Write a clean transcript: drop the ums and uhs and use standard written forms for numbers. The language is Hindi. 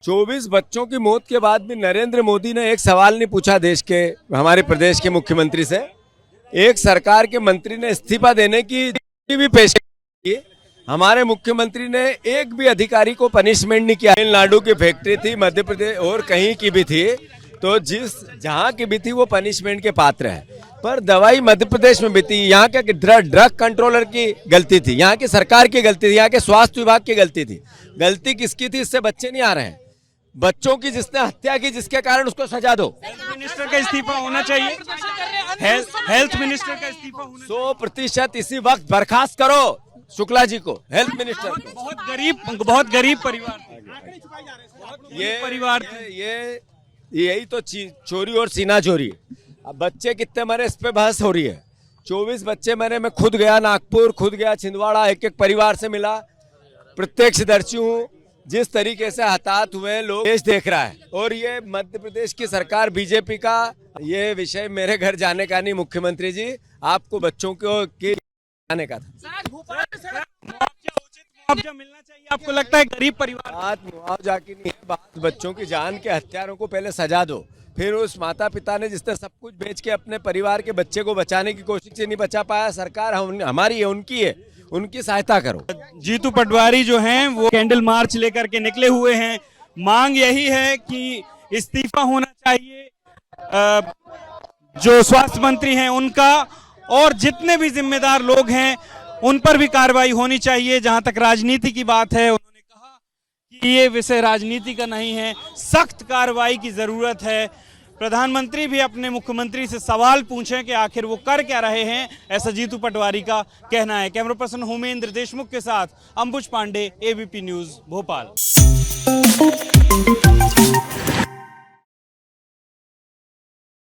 24 बच्चों की मौत के बाद भी नरेंद्र मोदी ने एक सवाल नहीं पूछा देश के हमारे प्रदेश के मुख्यमंत्री से। एक सरकार के मंत्री ने इस्तीफा देने की भी पेश की। हमारे मुख्यमंत्री ने एक भी अधिकारी को पनिशमेंट नहीं किया। तमिलनाडु की फैक्ट्री थी, मध्य प्रदेश और कहीं की भी थी, तो जहां की भी थी वो पनिशमेंट के पात्र है। पर दवाई मध्य प्रदेश में भी थी। यहाँ के ड्रग कंट्रोलर की गलती थी, यहाँ की सरकार की गलती थी, यहाँ के स्वास्थ्य विभाग की गलती थी। गलती किसकी थी? इससे बच्चे नहीं आ रहे हैं। बच्चों की जिसने हत्या की, जिसके कारण उसको सजा दो। हेल्थ मिनिस्टर का इस्तीफा होना चाहिए। हेल्थ मिनिस्टर का इस्तीफा होना 100% इसी वक्त बर्खास्त करो शुक्ला जी को, हेल्थ मिनिस्टर को। बहुत गरीब परिवार ये यही तो चोरी और सीना चोरी है। अब बच्चे कितने मरे इस पे बहस हो रही है। 24 बच्चे मरे। मैं खुद गया नागपुर, खुद गया छिंदवाड़ा, एक एक परिवार से मिला, प्रत्यक्षदर्शी हूँ। जिस तरीके से हताहत हुए लोग देश देख रहा है। और ये मध्य प्रदेश की सरकार बीजेपी का, ये विषय मेरे घर जाने का नहीं मुख्यमंत्री जी, आपको बच्चों को के जाने का था। मुआवजा मिलना चाहिए। आपको लगता है गरीब परिवार? बात मुआवजा की नहीं है, बात बच्चों की जान के हत्यारों को पहले सजा दो। फिर उस माता पिता ने जिसने सब कुछ बेच के अपने परिवार के बच्चे को बचाने की कोशिश से नहीं बचा पाया, सरकार हमारी है, उनकी है, उनकी सहायता करो। जीतू पटवारी जो हैं वो कैंडल मार्च लेकर के निकले हुए हैं। मांग यही है कि इस्तीफा होना चाहिए जो स्वास्थ्य मंत्री हैं उनका, और जितने भी जिम्मेदार लोग हैं उन पर भी कार्रवाई होनी चाहिए। जहां तक राजनीति की बात है, उन्होंने कहा कि ये विषय राजनीति का नहीं है, सख्त कार्रवाई की जरूरत है। प्रधानमंत्री भी अपने मुख्यमंत्री से सवाल पूछें कि आखिर वो कर क्या रहे हैं, ऐसा जीतू पटवारी का कहना है। कैमरा पर्सन होमेंद्र देशमुख के साथ अंबुज पांडे, एबीपी न्यूज भोपाल।